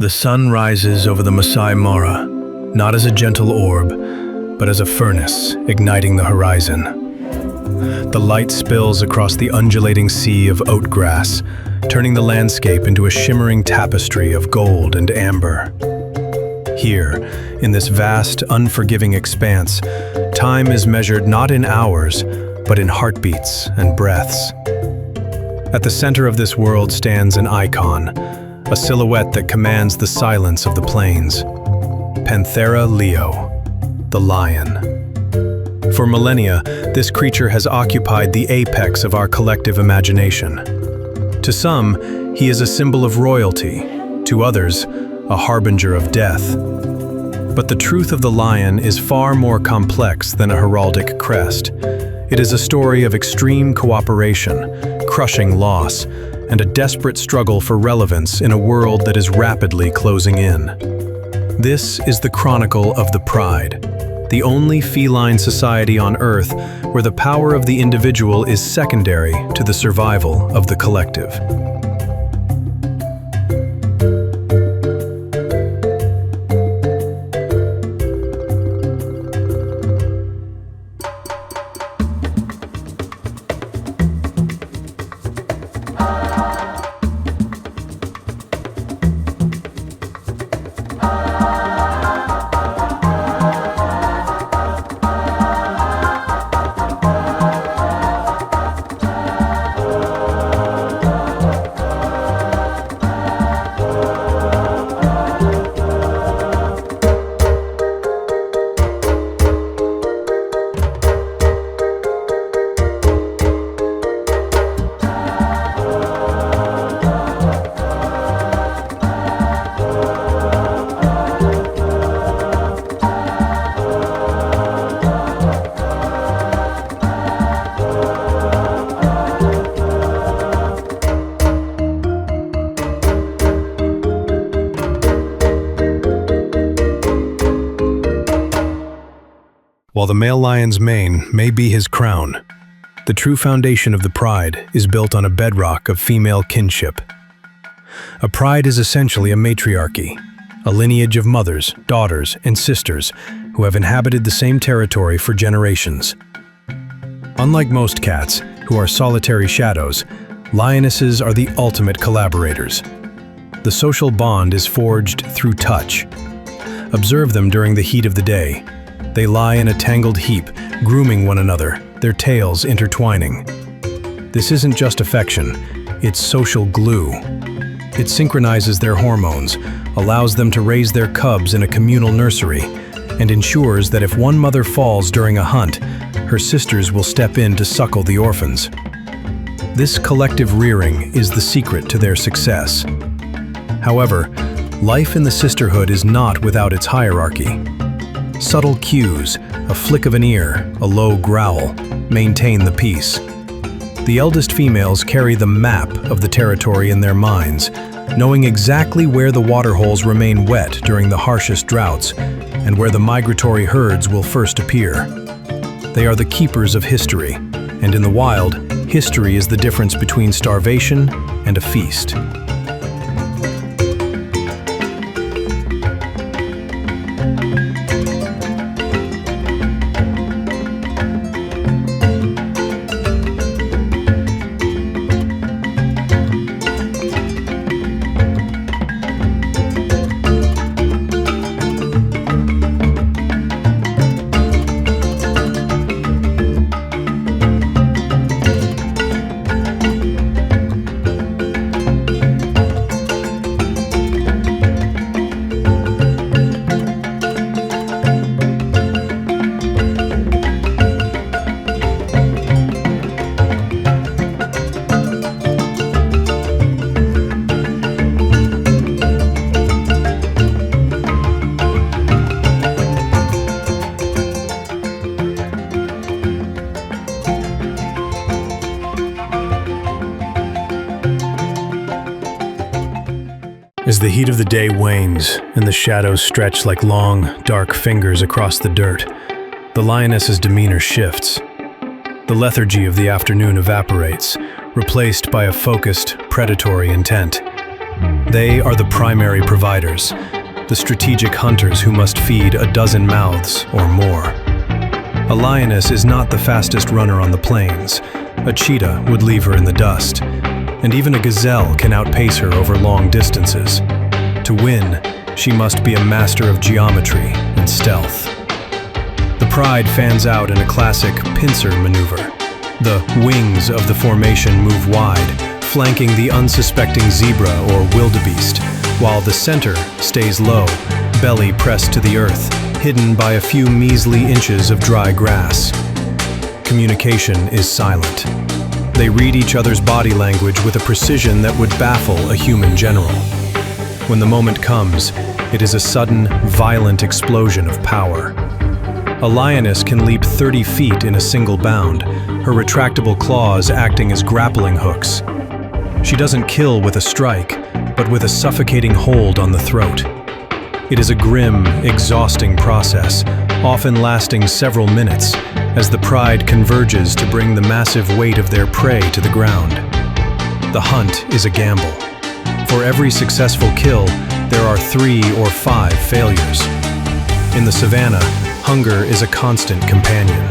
The sun rises over the Maasai Mara, not as a gentle orb, but as a furnace igniting the horizon. The light spills across the undulating sea of oat grass, turning the landscape into a shimmering tapestry of gold and amber. Here, in this vast, unforgiving expanse, time is measured not in hours, but in heartbeats and breaths. At the center of this world stands an icon, a silhouette that commands the silence of the plains. Panthera Leo, the lion. For millennia, this creature has occupied the apex of our collective imagination. To some, he is a symbol of royalty; to others, a harbinger of death. But the truth of the lion is far more complex than a heraldic crest. It is a story of extreme cooperation, crushing loss, and a desperate struggle for relevance in a world that is rapidly closing in. This is the chronicle of the Pride, the only feline society on Earth where the power of the individual is secondary to the survival of the collective. While the male lion's mane may be his crown, the true foundation of the pride is built on a bedrock of female kinship. A pride is essentially a matriarchy, a lineage of mothers, daughters, and sisters who have inhabited the same territory for generations. Unlike most cats, who are solitary shadows, lionesses are the ultimate collaborators. The social bond is forged through touch. Observe them during the heat of the day. They lie in a tangled heap, grooming one another, their tails intertwining. This isn't just affection, it's social glue. It synchronizes their hormones, allows them to raise their cubs in a communal nursery, and ensures that if one mother falls during a hunt, her sisters will step in to suckle the orphans. This collective rearing is the secret to their success. However, life in the sisterhood is not without its hierarchy. Subtle cues, a flick of an ear, a low growl, maintain the peace. The eldest females carry the map of the territory in their minds, knowing exactly where the waterholes remain wet during the harshest droughts and where the migratory herds will first appear. They are the keepers of history, and in the wild, history is the difference between starvation and a feast. As the heat of the day wanes and the shadows stretch like long, dark fingers across the dirt, the lioness's demeanor shifts. The lethargy of the afternoon evaporates, replaced by a focused, predatory intent. They are the primary providers, the strategic hunters who must feed a dozen mouths or more. A lioness is not the fastest runner on the plains. A cheetah would leave her in the dust, and even a gazelle can outpace her over long distances. To win, she must be a master of geometry and stealth. The pride fans out in a classic pincer maneuver. The wings of the formation move wide, flanking the unsuspecting zebra or wildebeest, while the center stays low, belly pressed to the earth, hidden by a few measly inches of dry grass. Communication is silent. They read each other's body language with a precision that would baffle a human general. When the moment comes, it is a sudden, violent explosion of power. A lioness can leap 30 feet in a single bound, her retractable claws acting as grappling hooks. She doesn't kill with a strike, but with a suffocating hold on the throat. It is a grim, exhausting process, often lasting several minutes, as the pride converges to bring the massive weight of their prey to the ground. The hunt is a gamble. For every successful kill, there are 3 or 5 failures. In the savannah, hunger is a constant companion.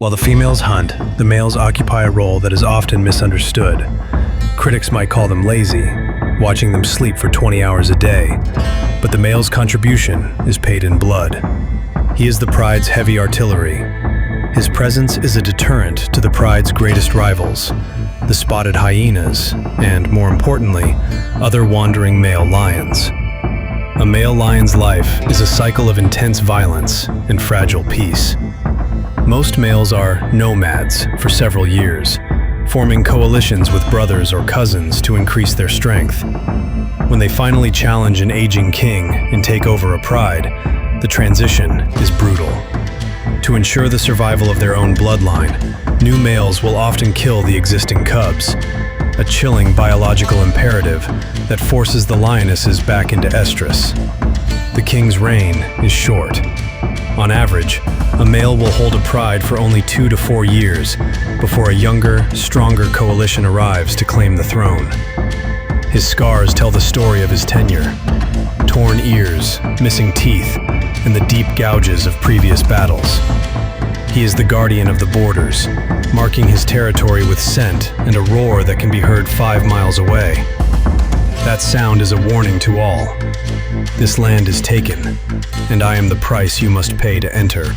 While the females hunt, the males occupy a role that is often misunderstood. Critics might call them lazy, watching them sleep for 20 hours a day, but the male's contribution is paid in blood. He is the pride's heavy artillery. His presence is a deterrent to the pride's greatest rivals, the spotted hyenas, and, more importantly, other wandering male lions. A male lion's life is a cycle of intense violence and fragile peace. Most males are nomads for several years, forming coalitions with brothers or cousins to increase their strength. When they finally challenge an aging king and take over a pride, the transition is brutal. To ensure the survival of their own bloodline, new males will often kill the existing cubs, a chilling biological imperative that forces the lionesses back into estrus. The king's reign is short. On average, a male will hold a pride for only 2 to 4 years before a younger, stronger coalition arrives to claim the throne. His scars tell the story of his tenure: torn ears, missing teeth, and the deep gouges of previous battles. He is the guardian of the borders, marking his territory with scent and a roar that can be heard 5 miles away. That sound is a warning to all. This land is taken, and I am the price you must pay to enter.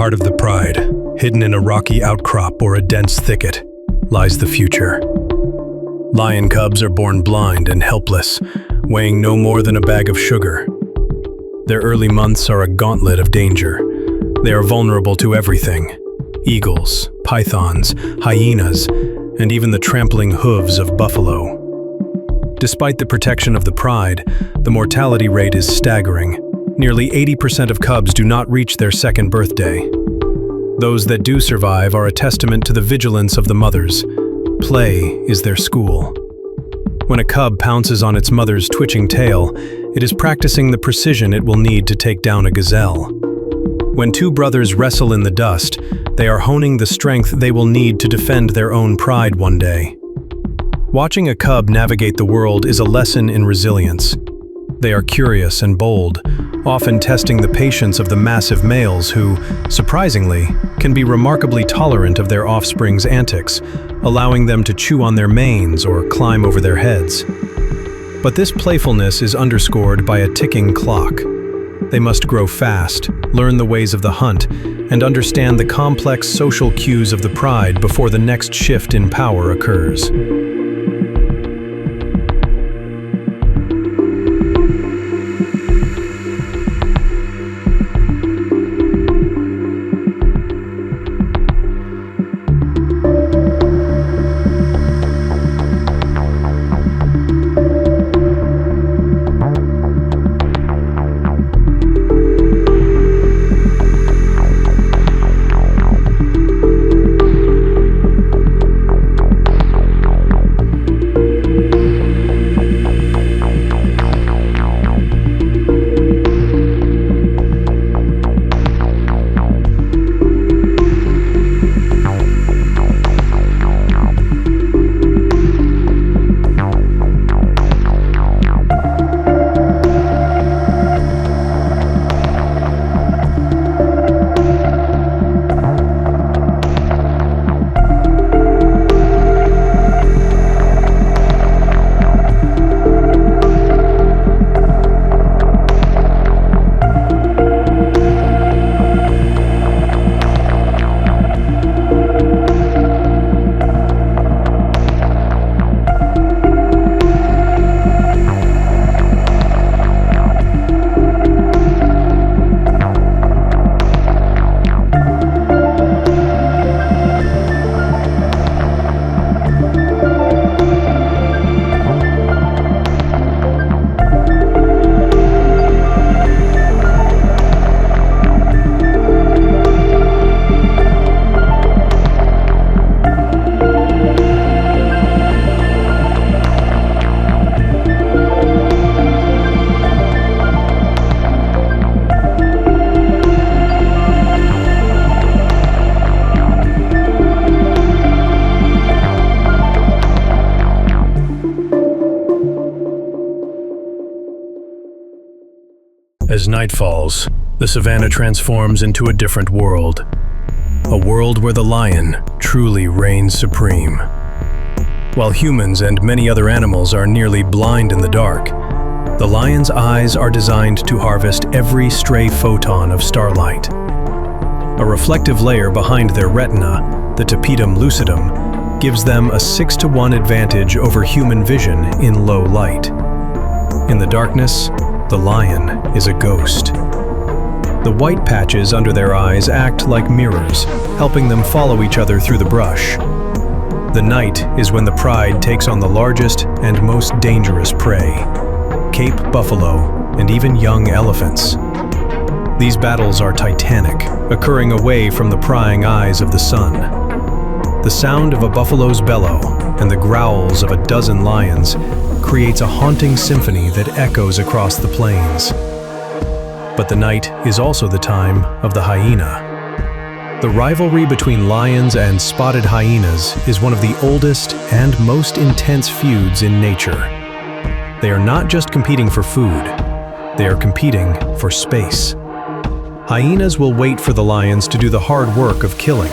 heart of the pride, hidden in a rocky outcrop or a dense thicket, lies the future. Lion cubs are born blind and helpless, weighing no more than a bag of sugar. Their early months are a gauntlet of danger. They are vulnerable to everything: eagles, pythons, hyenas, and even the trampling hooves of buffalo. Despite the protection of the pride, the mortality rate is staggering. Nearly 80% of cubs do not reach their second birthday. Those that do survive are a testament to the vigilance of the mothers. Play is their school. When a cub pounces on its mother's twitching tail, it is practicing the precision it will need to take down a gazelle. When two brothers wrestle in the dust, they are honing the strength they will need to defend their own pride one day. Watching a cub navigate the world is a lesson in resilience. They are curious and bold, often testing the patience of the massive males who, surprisingly, can be remarkably tolerant of their offspring's antics, allowing them to chew on their manes or climb over their heads. But this playfulness is underscored by a ticking clock. They must grow fast, learn the ways of the hunt, and understand the complex social cues of the pride before the next shift in power occurs. As night falls, the savannah transforms into a different world. A world where the lion truly reigns supreme. While humans and many other animals are nearly blind in the dark, the lion's eyes are designed to harvest every stray photon of starlight. A reflective layer behind their retina, the tapetum lucidum, gives them a 6-to-1 advantage over human vision in low light. In the darkness, the lion is a ghost. The white patches under their eyes act like mirrors, helping them follow each other through the brush. The night is when the pride takes on the largest and most dangerous prey: Cape buffalo and even young elephants. These battles are titanic, occurring away from the prying eyes of the sun. The sound of a buffalo's bellow and the growls of a dozen lions creates a haunting symphony that echoes across the plains. But the night is also the time of the hyena. The rivalry between lions and spotted hyenas is one of the oldest and most intense feuds in nature. They are not just competing for food, they are competing for space. Hyenas will wait for the lions to do the hard work of killing,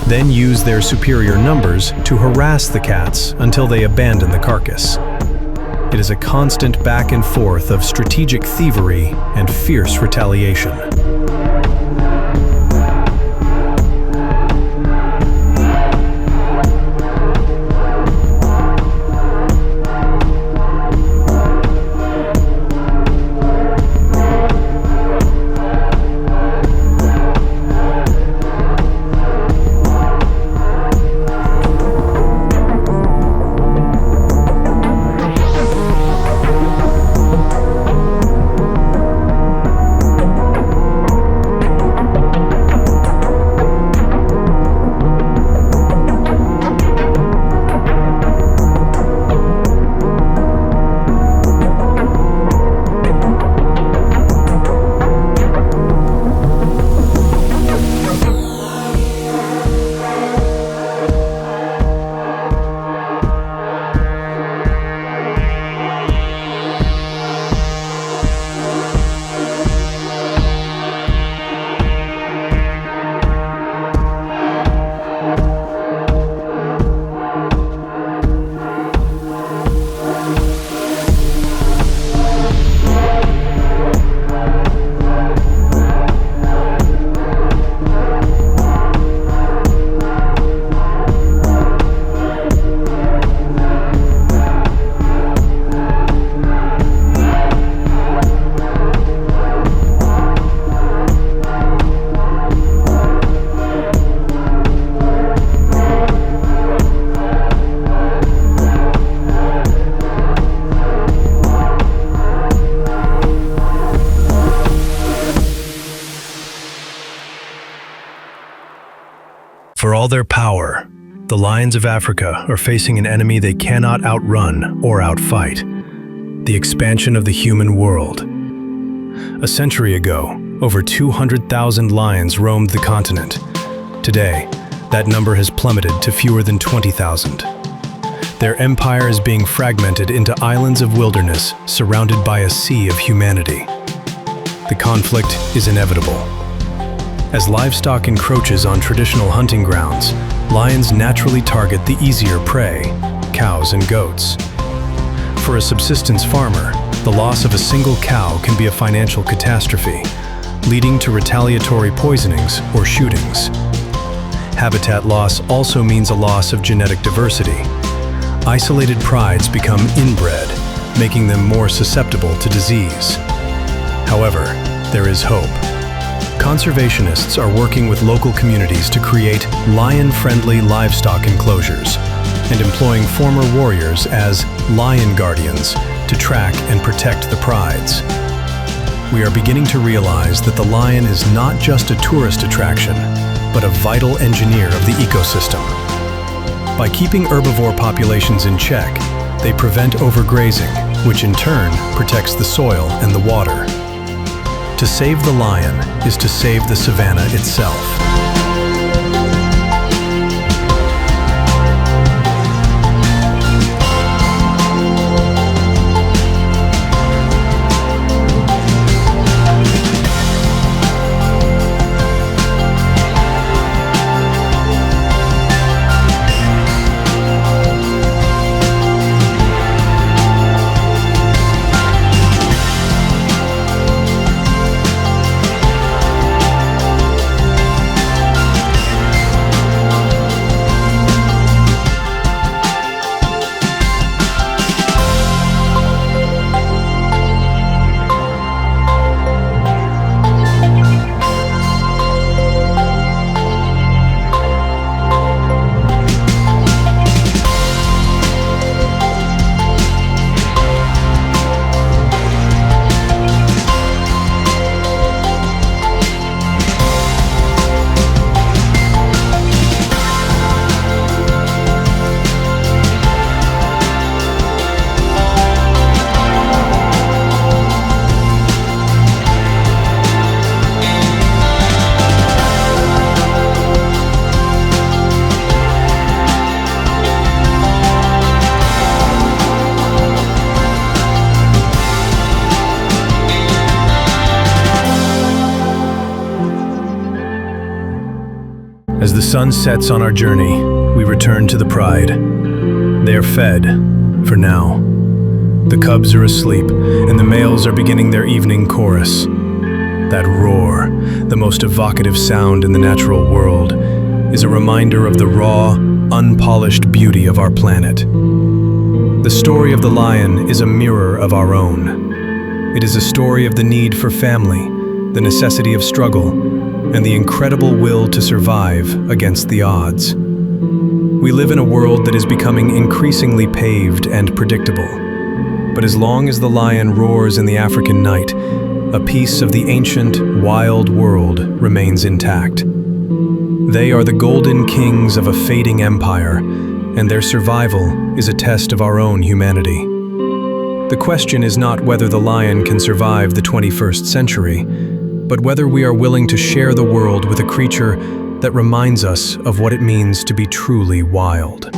then use their superior numbers to harass the cats until they abandon the carcass. It is a constant back and forth of strategic thievery and fierce retaliation. For all their power, the lions of Africa are facing an enemy they cannot outrun or outfight: the expansion of the human world. A century ago, over 200,000 lions roamed the continent. Today, that number has plummeted to fewer than 20,000. Their empire is being fragmented into islands of wilderness surrounded by a sea of humanity. The conflict is inevitable. As livestock encroaches on traditional hunting grounds, lions naturally target the easier prey, cows and goats. For a subsistence farmer, the loss of a single cow can be a financial catastrophe, leading to retaliatory poisonings or shootings. Habitat loss also means a loss of genetic diversity. Isolated prides become inbred, making them more susceptible to disease. However, there is hope. Conservationists are working with local communities to create lion-friendly livestock enclosures and employing former warriors as lion guardians to track and protect the prides. We are beginning to realize that the lion is not just a tourist attraction, but a vital engineer of the ecosystem. By keeping herbivore populations in check, they prevent overgrazing, which in turn protects the soil and the water. To save the lion is to save the savannah itself. As the sun sets on our journey, we return to the pride. They are fed, for now. The cubs are asleep, and the males are beginning their evening chorus. That roar, the most evocative sound in the natural world, is a reminder of the raw, unpolished beauty of our planet. The story of the lion is a mirror of our own. It is a story of the need for family, the necessity of struggle, and the incredible will to survive against the odds. We live in a world that is becoming increasingly paved and predictable. But as long as the lion roars in the African night, a piece of the ancient, wild world remains intact. They are the golden kings of a fading empire, and their survival is a test of our own humanity. The question is not whether the lion can survive the 21st century, but whether we are willing to share the world with a creature that reminds us of what it means to be truly wild.